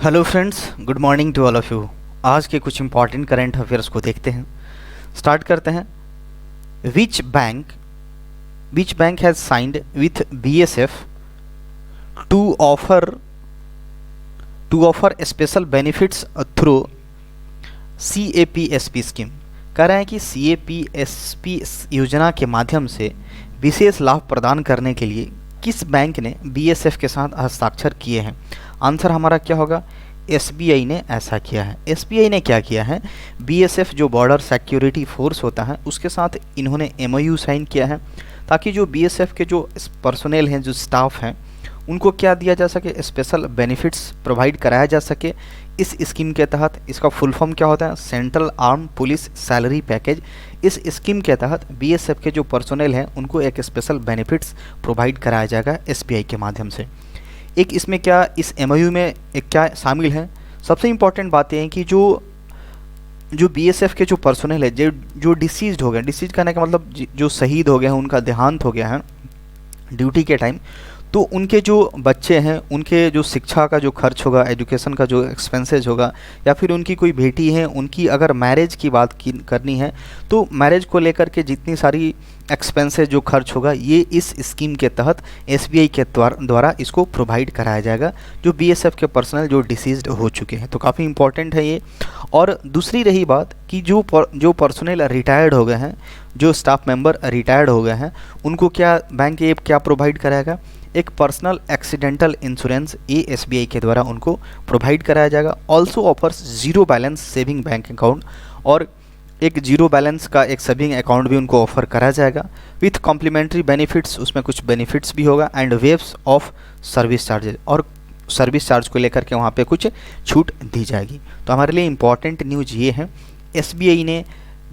Hello friends, good morning to all of you. आज के कुछ इंपॉर्टेंट करंट अफेयर्स को देखते हैं। स्टार्ट करते हैं। Which bank has signed with BSF to offer special benefits through CAPSP scheme. कह रहे हैं कि सीएपीएसपी योजना के माध्यम से विशेष लाभ प्रदान करने के लिए किस बैंक ने बीएसएफ के साथ हस्ताक्षर किए हैं। आंसर हमारा क्या होगा? एसबीआई ने ऐसा किया है। एसबीआई ने क्या किया है? बीएसएफ जो बॉर्डर सिक्योरिटी फोर्स होता है उसके साथ इन्होंने एमओयू साइन किया है ताकि जो बीएसएफ के जो पर्सोनेल हैं, जो स्टाफ हैं, उनको क्या दिया जा सके, स्पेशल बेनिफिट्स प्रोवाइड कराया जा सके इस स्कीम के तहत। इसका फुल फॉर्म क्या होता है? Central arm police salary package. इस स्कीम के तहत बीएसएफ के जो पर्सोनेल हैं उनको एक स्पेशल बेनिफिट्स प्रोवाइड कराया जाएगा एसबीआई के माध्यम से। एक इसमें क्या, इस एमओयू में एक क्या शामिल है? सबसे इम्पॉर्टेंट बात यह है कि जो बीएसएफ के जो पर्सोनेल है, जो डिसीज्ड हो गए, डिसीज करने का मतलब जो शहीद हो गए हैं, उनका देहांत हो गया है ड्यूटी के टाइम, तो उनके जो बच्चे हैं उनके जो शिक्षा का जो खर्च होगा, एजुकेशन का जो एक्सपेंसेज होगा, या फिर उनकी कोई बेटी है उनकी अगर मैरिज की बात करनी है तो मैरिज को लेकर के जितनी सारी एक्सपेंसेज जो खर्च होगा ये इस स्कीम के तहत एसबीआई के द्वारा इसको प्रोवाइड कराया जाएगा जो बीएसएफ के पर्सनल जो डिसीज्ड हो चुके हैं। तो काफ़ी इंपॉर्टेंट है ये। और दूसरी रही बात कि जो पर्सनल रिटायर्ड हो गए हैं, जो स्टाफ मेंबर रिटायर्ड हो गए हैं, उनको क्या बैंक ये क्या प्रोवाइड कराएगा? एक पर्सनल एक्सीडेंटल इंश्योरेंस ये एसबीआई के द्वारा उनको प्रोवाइड कराया जाएगा। Also offers zero balance saving bank account, और एक जीरो बैलेंस का एक सेविंग अकाउंट भी उनको ऑफर करा जाएगा विथ कॉम्प्लीमेंट्री बेनिफिट्स। उसमें कुछ बेनिफिट्स भी होगा and waves of service charges, और सर्विस चार्ज को लेकर के वहाँ पे कुछ छूट दी जाएगी। तो हमारे लिए इम्पॉर्टेंट न्यूज़ ये है, एसबीआई ने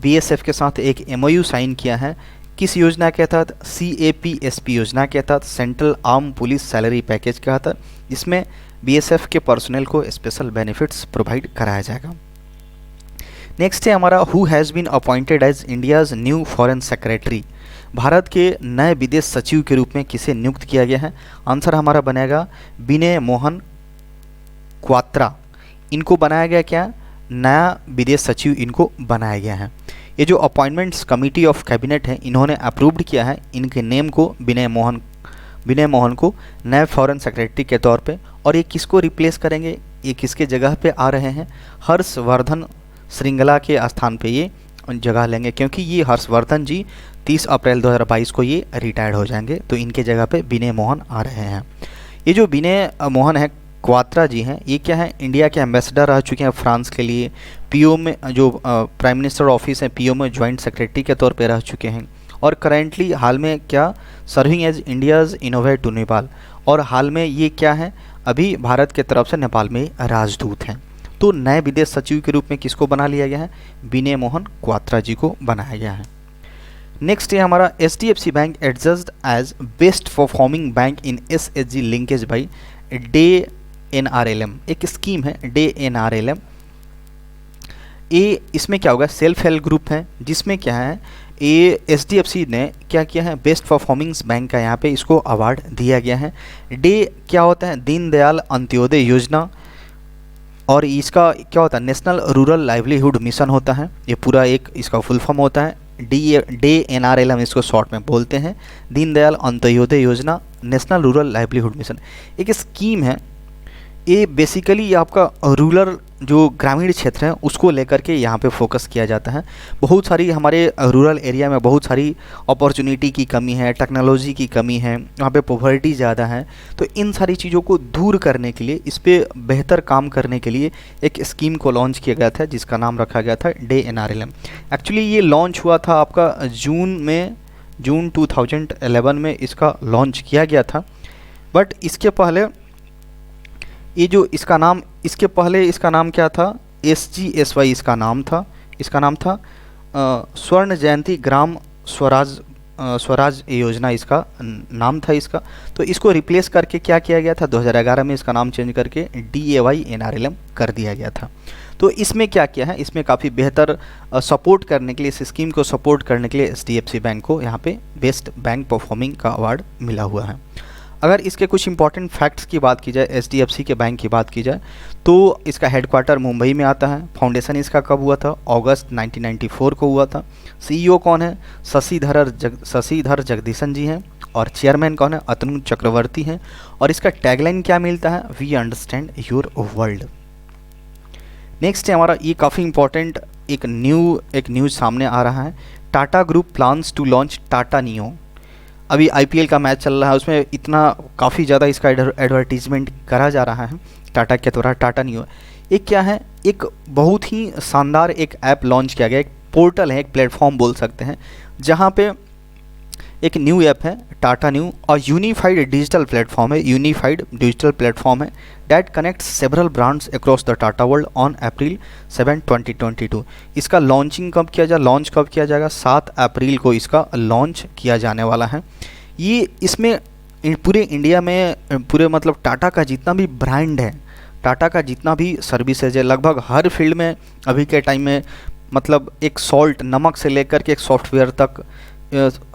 बीएसएफ के साथ एक एमओयू साइन किया है। किस योजना के तहत? सीएपीएसपी योजना के तहत, central arm police salary package के तहत, जिसमें बीएसएफ के पर्सनल को स्पेशल बेनिफिट्स प्रोवाइड कराया जाएगा। नेक्स्ट है हमारा, who has been appointed as India's new foreign secretary. Bharat के नए विदेश सचिव के रूप में किसे नियुक्त किया गया है? आंसर हमारा बनेगा विनय मोहन क्वात्रा। इनको बनाया गया क्या? नया विदेश सचिव इनको बनाया गया है। ये जो अपॉइंटमेंट्स कमेटी ऑफ कैबिनेट है इन्होंने अप्रूव्ड किया है इनके नेम को, विनय मोहन को नए फॉरेन सेक्रेटरी के तौर पे। और ये किसको रिप्लेस करेंगे? ये किसके जगह पे आ रहे हैं? हर्षवर्धन श्रृंगला के स्थान पे ये जगह लेंगे, क्योंकि ये हर्षवर्धन जी 30 अप्रैल 2022 को ये रिटायर्ड हो जाएंगे, तो इनके जगह पे विनय मोहन आ रहे हैं। ये जो विनय मोहन है क्वात्रा जी हैं, ये क्या है? इंडिया के एम्बेसडर रह चुके हैं फ्रांस के लिए। पीओ में जो प्राइम मिनिस्टर ऑफिस है पीओ में ज्वाइंट सेक्रेटरी के तौर पे रह चुके हैं, और करेंटली हाल में क्या, serving as India's innovate to Nepal. और हाल में ये क्या है, अभी भारत के तरफ से नेपाल में राजदूत हैं। तो नए विदेश सचिव के रूप में किसको बना लिया गया है? विनय मोहन क्वात्रा जी को बनाया गया है। नेक्स्ट है हमारा, HDFC bank adjudged as best performing bank in SHG linkage by DAY NRLM. एक स्कीम है डे एनआरएलएम। ये इसमें क्या होगा, सेल्फ हेल्प ग्रुप है जिसमें क्या है, ये एचडीएफसी ने क्या किया है, बेस्ट परफॉर्मिंग बैंक का यहाँ पे इसको अवार्ड दिया गया है। डे क्या होता है? दीनदयाल अंत्योदय योजना, और इसका क्या होता है? नेशनल रूरल लाइवलीहुड मिशन होता है। ये पूरा एक इसका फुल फॉर्म होता है, डे एनआरएलएम इसको शॉर्ट में बोलते हैं, दीनदयाल अंत्योदय योजना नेशनल रूरल लाइवलीहुड मिशन। एक स्कीम है, ये बेसिकली आपका रूरल जो ग्रामीण क्षेत्र है उसको लेकर के यहाँ पे फोकस किया जाता है। बहुत सारी हमारे रूरल एरिया में बहुत सारी अपॉर्चुनिटी की कमी है, टेक्नोलॉजी की कमी है, वहाँ पे पॉवर्टी ज़्यादा है। तो इन सारी चीज़ों को दूर करने के लिए, इस पर बेहतर काम करने के लिए एक स्कीम को लॉन्च किया गया था जिसका नाम रखा गया था डे एनआरएलएम। एक्चुअली ये लॉन्च हुआ था आपका जून 2011 में इसका लॉन्च किया गया था। बट इसके पहले ये जो इसका नाम, इसके पहले इसका नाम क्या था? SGSY इसका नाम था स्वर्ण जयंती ग्राम स्वराज योजना इसका नाम था इसका। तो इसको रिप्लेस करके क्या किया गया था? 2011 में इसका नाम चेंज करके DAY NRLM कर दिया गया था। तो इसमें क्या किया है, इसमें काफ़ी बेहतर सपोर्ट करने के लिए, इस स्कीम को सपोर्ट करने के लिए एचडीएफसी बैंक को यहाँ पे बेस्ट बैंक परफॉर्मिंग का अवार्ड मिला हुआ है। अगर इसके कुछ इंपॉर्टेंट फैक्ट्स की बात की जाए, एचडीएफसी के बैंक की बात की जाए, तो इसका हेडक्वार्टर मुंबई में आता है। फाउंडेशन इसका कब हुआ था? अगस्त 1994 को हुआ था। सीईओ कौन है? शशिधर जगदीशन जी हैं। और चेयरमैन कौन है? अतनु चक्रवर्ती हैं। और इसका टैगलाइन क्या मिलता है? We understand your world. Next है हमारा, ये काफ़ी इंपॉर्टेंट एक न्यूज़ सामने आ रहा है। Tata group plans to launch Tata Neo. अभी आईपीएल का मैच चल रहा है, उसमें इतना काफ़ी ज़्यादा इसका एडवर्टीजमेंट करा जा रहा है टाटा के द्वारा। टाटा नियो एक क्या है? एक बहुत ही शानदार एक ऐप लॉन्च किया गया, एक पोर्टल है, एक प्लेटफॉर्म बोल सकते हैं, जहाँ पे एक न्यू ऐप है टाटा न्यू, और यूनिफाइड डिजिटल प्लेटफॉर्म है that connects several brands across the Tata world on April 7, 2022। इसका लॉन्चिंग कब किया जाएगा? लॉन्च कब किया जाएगा? 7 अप्रैल को इसका लॉन्च किया जाने वाला है। ये इसमें पूरे इंडिया में पूरे मतलब टाटा का जितना भी ब्रांड है, टाटा का जितना भी सर्विसेज है, लगभग हर फील्ड में अभी के टाइम में, मतलब एक सॉल्ट नमक से लेकर के एक सॉफ्टवेयर तक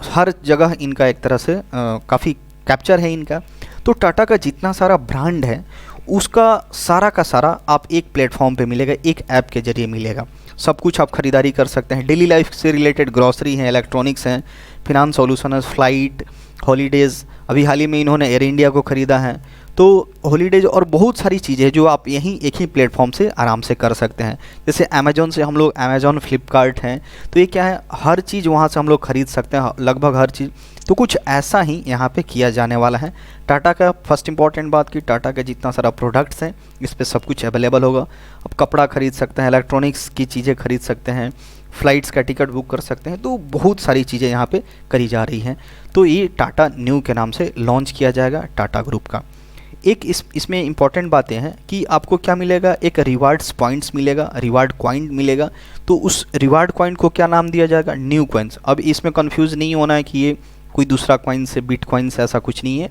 हर जगह इनका एक तरह से काफ़ी कैप्चर है इनका। तो टाटा का जितना सारा ब्रांड है उसका सारा का सारा आप एक प्लेटफॉर्म पे मिलेगा, एक ऐप के जरिए मिलेगा। सब कुछ आप खरीदारी कर सकते हैं, डेली लाइफ से रिलेटेड ग्रॉसरी हैं, इलेक्ट्रॉनिक्स हैं, फिनांस सॉल्यूशन है, फ्लाइट, हॉलीडेज़, अभी हाल ही में इन्होंने एयर इंडिया को ख़रीदा है, तो हॉलीडेज और बहुत सारी चीज़ें जो आप यहीं एक ही प्लेटफॉर्म से आराम से कर सकते हैं। जैसे अमेजोन से हम लोग, अमेजोन फ्लिपकार्ट हैं, तो ये क्या है, हर चीज़ वहाँ से हम लोग खरीद सकते हैं, लगभग हर चीज़। तो कुछ ऐसा ही यहाँ पे किया जाने वाला है। टाटा का फर्स्ट इंपॉर्टेंट बात की, टाटा का जितना सारा प्रोडक्ट्स हैं इस पर सब कुछ अवेलेबल होगा। अब कपड़ा खरीद सकते हैं, इलेक्ट्रॉनिक्स की चीज़ें खरीद सकते हैं, फ़्लाइट्स का टिकट बुक कर सकते हैं, तो बहुत सारी चीज़ें यहाँ पे करी जा रही हैं। तो ये टाटा न्यू के नाम से लॉन्च किया जाएगा टाटा ग्रुप का। एक इसमें इंपॉर्टेंट बातें हैं कि आपको क्या मिलेगा, एक रिवार्ड्स पॉइंट्स मिलेगा, रिवार्ड कॉइन मिलेगा। तो उस रिवार्ड कॉइन को क्या नाम दिया जाएगा? New coins. अब इसमें कंफ्यूज नहीं होना है कि ये कोई दूसरा कॉइन से, बिट कॉइन से, ऐसा कुछ नहीं है।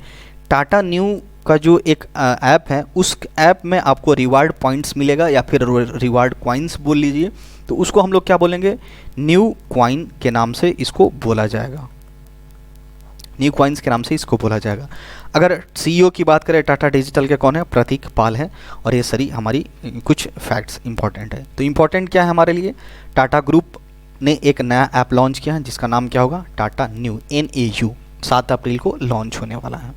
टाटा न्यू का जो एक ऐप है, उस ऐप में आपको रिवार्ड पॉइंट्स मिलेगा या फिर रिवार्ड कॉइन्स बोल लीजिए, तो उसको हम लोग क्या बोलेंगे? न्यू कॉइन के नाम से इसको बोला जाएगा, न्यू कॉइन्स के नाम से इसको बोला जाएगा। अगर सीईओ की बात करें टाटा डिजिटल के, कौन है? प्रतीक पाल है। और ये सारी हमारी कुछ फैक्ट्स इंपॉर्टेंट है। तो इंपॉर्टेंट क्या है हमारे लिए? टाटा ग्रुप ने एक नया ऐप लॉन्च किया है जिसका नाम क्या होगा? टाटा न्यू, NAU, 7 अप्रैल को लॉन्च होने वाला है।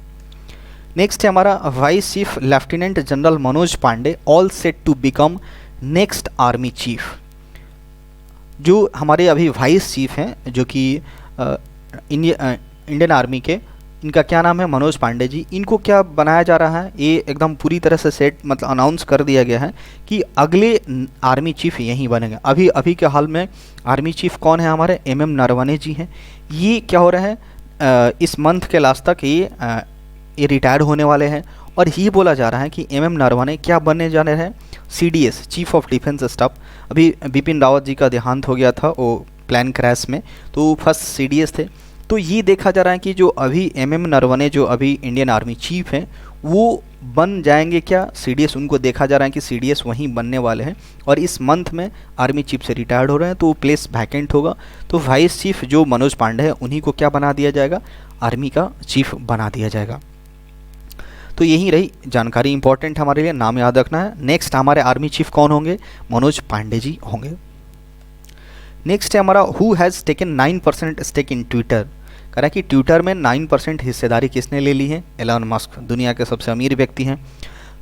नेक्स्ट है हमारा, vice chief lieutenant general Manoj Pande all set to become next army chief. जो हमारे अभी वाइस चीफ हैं, जो कि इंडियन आर्मी के, इनका क्या नाम है? मनोज पांडे जी। इनको क्या बनाया जा रहा है? ये एकदम पूरी तरह से सेट, मतलब अनाउंस कर दिया गया है कि अगले आर्मी चीफ यहीं बनेंगे। अभी के हाल में आर्मी चीफ कौन है? हमारे MM नरवणे जी हैं। ये क्या हो रहा है, इस मंथ के लास्ट तक ये रिटायर होने वाले हैं। और ये बोला जा रहा है कि MM नरवणे क्या बनने जा रहे हैं? CDS, chief of defence staff. अभी बिपिन रावत जी का देहांत हो गया था वो प्लान क्रैश में, तो फर्स्ट CDS थे। तो ये देखा जा रहा है कि जो अभी MM नरवणे जो अभी इंडियन आर्मी चीफ हैं, वो बन जाएंगे क्या? CDS। उनको देखा जा रहा है कि CDS वहीं बनने वाले हैं, और इस मंथ में आर्मी चीफ से रिटायर्ड हो रहे हैं, तो वो प्लेस वैकेंट होगा। तो वाइस चीफ जो मनोज पांडे है, उन्हीं को क्या बना दिया जाएगा? आर्मी का चीफ बना दिया जाएगा। तो यही रही जानकारी, इंपॉर्टेंट हमारे लिए, नाम याद रखना है। नेक्स्ट हमारे आर्मी चीफ कौन होंगे? मनोज पांडे जी होंगे। नेक्स्ट है हमारा, who has taken 9% stake in Twitter. कह रहा है कि ट्विटर में 9% हिस्सेदारी किसने ले ली है? एलन मस्क, दुनिया के सबसे अमीर व्यक्ति हैं।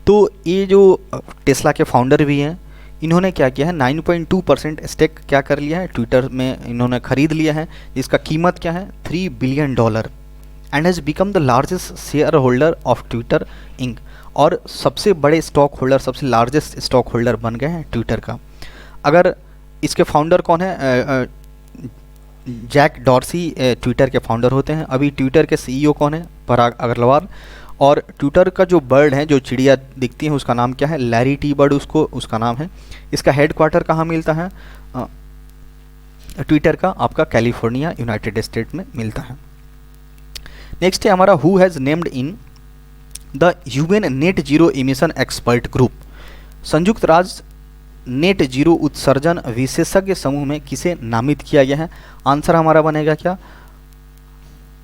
तो ये जो टेस्ला के फाउंडर भी हैं, इन्होंने क्या किया है? 9.2% स्टेक क्या कर लिया है? ट्विटर में इन्होंने खरीद लिया है, जिसका कीमत क्या है? $3 billion, and has become the largest share holder of Twitter ink. और सबसे बड़े स्टॉक होल्डर, सबसे लार्जेस्ट स्टॉक होल्डर बन गए हैं ट्विटर का। अगर इसके फाउंडर कौन है? जैक डॉर्सी ट्विटर के फाउंडर होते हैं। अभी ट्विटर के CEO कौन है? पराग अग्रवाल। और ट्विटर का जो बर्ड है, जो चिड़िया दिखती है, उसका नाम क्या है? लैरी टी बर्ड उसका नाम है। इसका हेडक्वार्टर कहाँ मिलता है? ट्विटर का आपका कैलिफोर्निया, यूनाइटेड स्टेट में मिलता है। नेक्स्ट है हमारा, who has named in the UN net zero emission expert group. संयुक्त राज्य नेट जीरो उत्सर्जन विशेषज्ञ समूह में किसे नामित किया गया है? आंसर हमारा बनेगा क्या?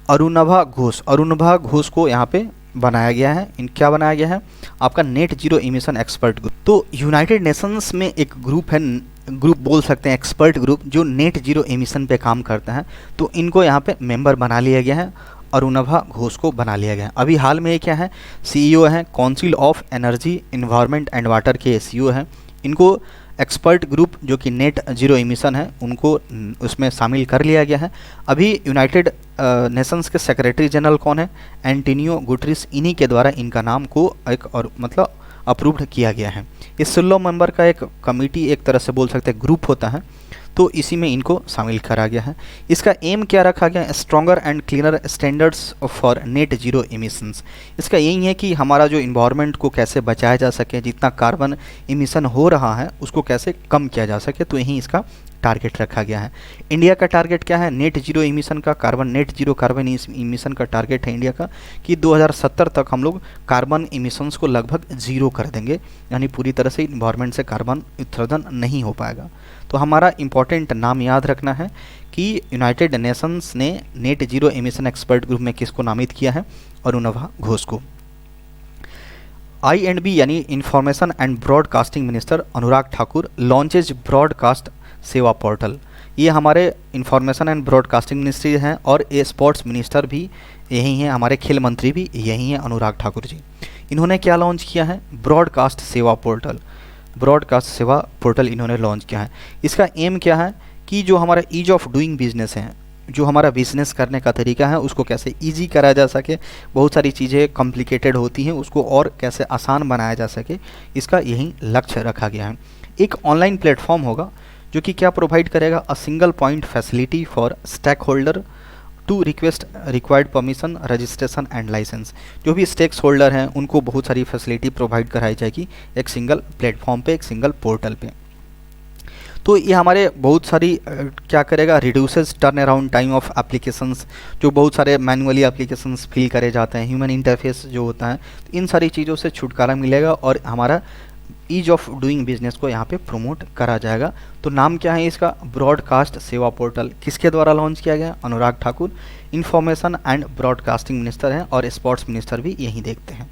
अरुणभा घोष। अरुणभा घोष को यहाँ पे बनाया गया है। इन क्या बनाया गया है आपका net zero emission expert group. तो यूनाइटेड नेशंस में एक ग्रुप है, ग्रुप बोल सकते हैं, एक्सपर्ट ग्रुप, जो नेट जीरो एमिशन पे काम करता है। तो इनको यहाँ पे मेंबर बना लिया गया है, अरुणभा घोष को बना लिया गया है। अभी हाल में ये क्या है, सीईओ हैं, council of energy environment and water के सीईओ हैं। इनको एक्सपर्ट ग्रुप जो कि नेट जीरो एमिशन है उनको उसमें शामिल कर लिया गया है। अभी यूनाइटेड नेशंस के सेक्रेटरी जनरल कौन है, एंटोनियो गुटरेस, इन्हीं के द्वारा इनका नाम को एक और मतलब अप्रूव्ड किया गया है। इस 16 मेंबर का एक कमेटी, एक तरह से बोल सकते हैं ग्रुप होता है, तो इसी में इनको शामिल करा गया है। इसका एम क्या रखा गया, stronger and cleaner standards for net zero emissions. इसका यही है कि हमारा जो इन्वायरमेंट को कैसे बचाया जा सके, जितना कार्बन एमिशन हो रहा है उसको कैसे कम किया जा सके, तो यही इसका टारगेट रखा गया है। इंडिया का टारगेट क्या है, नेट जीरो एमिशन का, carbon net zero carbon emission का टारगेट है इंडिया का कि 2070 तक हम लोग कार्बन एमिशंस को लगभग जीरो कर देंगे, यानी पूरी तरह से इन्वायरमेंट से कार्बन उत्सर्जन नहीं हो पाएगा। तो हमारा इम्पॉर्टेंट नाम याद रखना है कि यूनाइटेड नेशंस ने net zero emission expert group में किसको नामित किया है, अरुणभा घोष को। I&B यानी information and broadcasting minister Anurag Thakur launches broadcast सेवा पोर्टल। ये हमारे इंफॉर्मेशन एंड ब्रॉडकास्टिंग मिनिस्ट्री हैं और ये स्पोर्ट्स मिनिस्टर भी यही हैं, हमारे खेल मंत्री भी यही हैं अनुराग ठाकुर जी। इन्होंने क्या लॉन्च किया है, ब्रॉडकास्ट सेवा पोर्टल। ब्रॉडकास्ट सेवा पोर्टल इन्होंने लॉन्च किया है। इसका एम क्या है कि जो हमारा ईज ऑफ डूइंग बिजनेस है, जो हमारा बिजनेस करने का तरीका है उसको कैसे इजी करा जा सके, बहुत सारी चीज़ें कॉम्प्लिकेटेड होती हैं उसको और कैसे आसान बनाया जा सके, इसका यही लक्ष्य रखा गया है। एक ऑनलाइन प्लेटफॉर्म होगा जो कि क्या प्रोवाइड करेगा, a single point facility for stakeholder to request required permission registration and license. जो भी स्टेक्स होल्डर हैं उनको बहुत सारी फैसिलिटी प्रोवाइड कराई जाएगी एक सिंगल प्लेटफॉर्म पे, एक सिंगल पोर्टल पे। तो ये हमारे बहुत सारी क्या करेगा, reduces turn around time of applications, जो बहुत सारे मैनुअली एप्लीकेशंस फिल करे जाते हैं, ह्यूमन इंटरफेस जो होता है, तो इन सारी चीज़ों से छुटकारा मिलेगा और हमारा ईज ऑफ डूइंग बिजनेस को यहाँ पे प्रमोट करा जाएगा। तो नाम क्या है इसका, ब्रॉडकास्ट सेवा पोर्टल। किसके द्वारा लॉन्च किया गया, Anurag Thakur, information and broadcasting minister हैं और स्पोर्ट्स मिनिस्टर भी यही देखते हैं।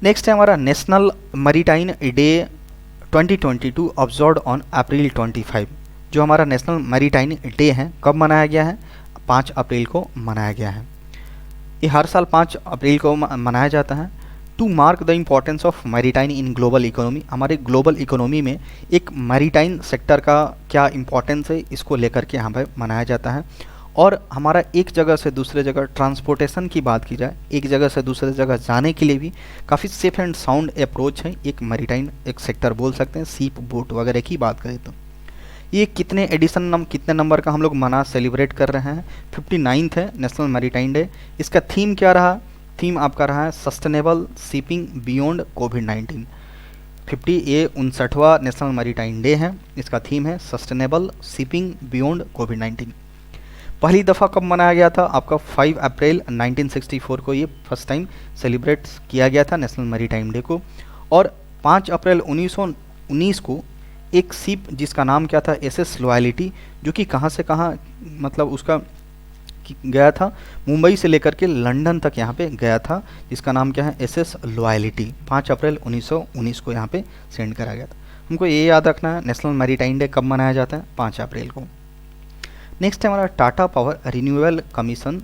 नेक्स्ट है हमारा national maritime day 2022 observed on April 25। जो हमारा नेशनल मैरीटाइम डे है कब मनाया गया है, 5 अप्रैल को मनाया गया है। ये हर साल 5 अप्रैल को मनाया जाता है। To mark the importance of maritime in global economy. हमारे ग्लोबल इकोनॉमी में एक मैरीटाइम सेक्टर का क्या इम्पोर्टेंस है, इसको लेकर के यहाँ पर मनाया जाता है। और हमारा एक जगह से दूसरे जगह ट्रांसपोर्टेशन की बात की जाए, एक जगह से दूसरे जगह जाने के लिए भी काफ़ी सेफ एंड साउंड अप्रोच है एक मैरीटाइम एक सेक्टर बोल सकते हैं। सीप बोट वगैरह की बात करें तो ये कितने एडिशन कितने नंबर का हम लोग मना सेलिब्रेट कर रहे हैं, 59th है नेशनल मैरीटाइम डे। इसका थीम क्या रहा, थीम आपका रहा है सस्टेनेबल शिपिंग बियॉन्ड कोविड-19। 59वां नेशनल मैरीटाइम डे है, इसका थीम है सस्टेनेबल शिपिंग बियॉन्ड कोविड-19। पहली दफ़ा कब मनाया गया था, आपका 5 अप्रैल 1964 को ये फर्स्ट टाइम सेलिब्रेट किया गया था नेशनल मैरीटाइम डे को। और 5 अप्रैल 1919 को एक शिप जिसका नाम क्या था, SS लॉयल्टी, जो कि कहाँ से कहाँ मतलब उसका गया था, मुंबई से लेकर के लंदन तक यहाँ पे गया था, जिसका नाम क्या है, SS लॉयल्टी। 5 अप्रैल 1919 को यहाँ पे सेंड करा गया था। हमको ये याद रखना है नेशनल मैरीटाइम डे कब मनाया जाता है, 5 अप्रैल को। नेक्स्ट है हमारा टाटा पावर रिन्यूएबल कमीशन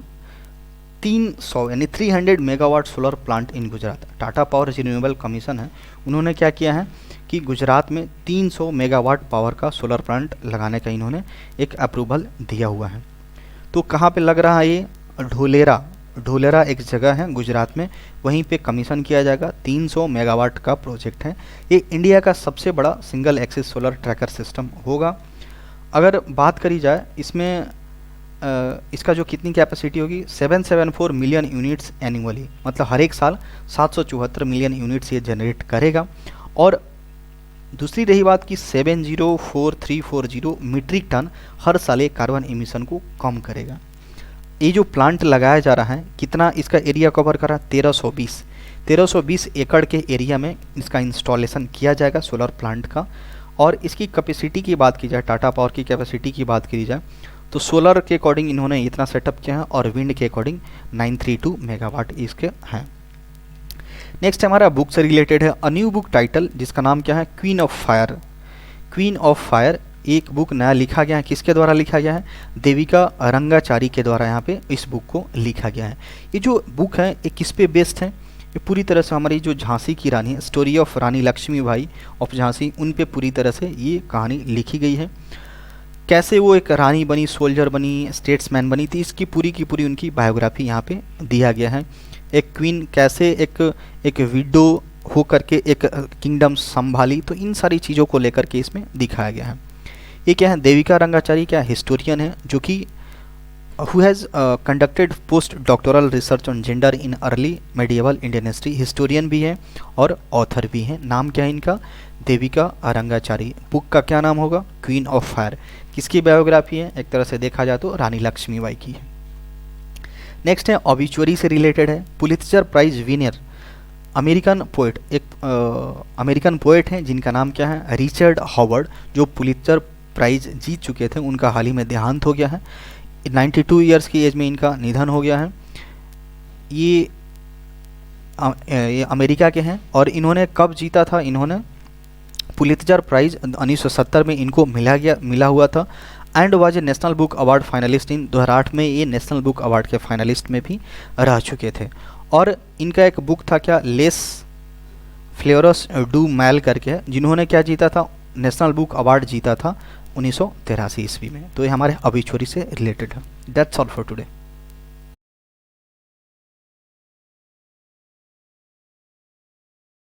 300 यानी 300 megawatt solar plant in Gujarat. Tata power renewable commission है, उन्होंने क्या किया है कि गुजरात में 300 मेगावाट पावर का सोलर प्लांट लगाने का इन्होंने एक अप्रूवल दिया हुआ है। तो कहाँ पे लग रहा है ये, ढोलेरा एक जगह है गुजरात में, वहीं पे कमीशन किया जाएगा। 300 मेगावाट का प्रोजेक्ट है। ये इंडिया का सबसे बड़ा single axis solar tracker system होगा। अगर बात करी जाए इसमें इसका जो कितनी कैपेसिटी होगी, 774 मिलियन यूनिट्स एनुअली, मतलब हर एक साल 774 मिलियन यूनिट्स ये जनरेट करेगा। और दूसरी रही बात कि 704340 मीट्रिक टन हर साल ये कार्बन एमिशन को कम करेगा। ये जो प्लांट लगाया जा रहा है, कितना इसका एरिया कवर कर रहा है, 1320 एकड़ के एरिया में इसका इंस्टॉलेशन किया जाएगा सोलर प्लांट का। और इसकी कैपेसिटी की बात की जाए, टाटा पावर की कैपेसिटी की बात की जाए तो सोलर के अकॉर्डिंग इन्होंने इतना सेटअप किया है और विंड के अकॉर्डिंग 932 मेगावाट इसके हैं। नेक्स्ट हमारा बुक से रिलेटेड है, अ न्यू बुक टाइटल, जिसका नाम क्या है, queen of fire. Queen of fire एक बुक नया लिखा गया है, किसके द्वारा लिखा गया है, देविका रंगाचारी के द्वारा यहाँ पे इस बुक को लिखा गया है। ये जो बुक है ये किस पे बेस्ड है, ये पूरी तरह से हमारी जो झांसी की रानी है, story of Rani Lakshmibai of Jhansi, उन पे पूरी तरह से ये कहानी लिखी गई है। कैसे वो एक रानी बनी, सोल्जर बनी, स्टेट्समैन बनी थी, इसकी पूरी की पूरी उनकी बायोग्राफी यहाँ पे दिया गया है। एक क्वीन कैसे एक विडो हो करके एक किंगडम संभाली, तो इन सारी चीज़ों को लेकर के इसमें दिखाया गया है। ये क्या है, देविका रंगाचारी क्या हिस्टोरियन है, जो कि who has conducted post doctoral research on gender in early medieval Indian history, historian भी है और ऑथर भी हैं। नाम क्या है इनका, देविका रंगाचारी। बुक का क्या नाम होगा, क्वीन ऑफ फायर। किसकी बायोग्राफी है, एक तरह से देखा जाए तो रानी लक्ष्मीबाई की है। नेक्स्ट है ऑबिचुअरी से रिलेटेड है, Pulitzer prize winner American poet, एक अमेरिकन पोएट हैं जिनका नाम क्या है, रिचर्ड हॉवर्ड, जो पुलित्जर प्राइज जीत चुके थे, उनका हाल ही में देहांत हो गया है। 92 ईयर्स की एज में इनका निधन हो गया है। ये अमेरिका के हैं और इन्होंने कब जीता था, इन्होंने पुलित्जर प्राइज 1970 में इनको मिला हुआ था and was a national book award finalist in 2008 में ये नेशनल बुक अवार्ड के फाइनलिस्ट में भी रह चुके थे। और इनका एक बुक था क्या, लेस फ्लेवरस डू मैल करके है, जिन्होंने क्या जीता था, नेशनल बुक अवार्ड जीता था 1983 ईस्वी में। तो ये हमारे ऑबिचुअरी से रिलेटेड है। That's all for today.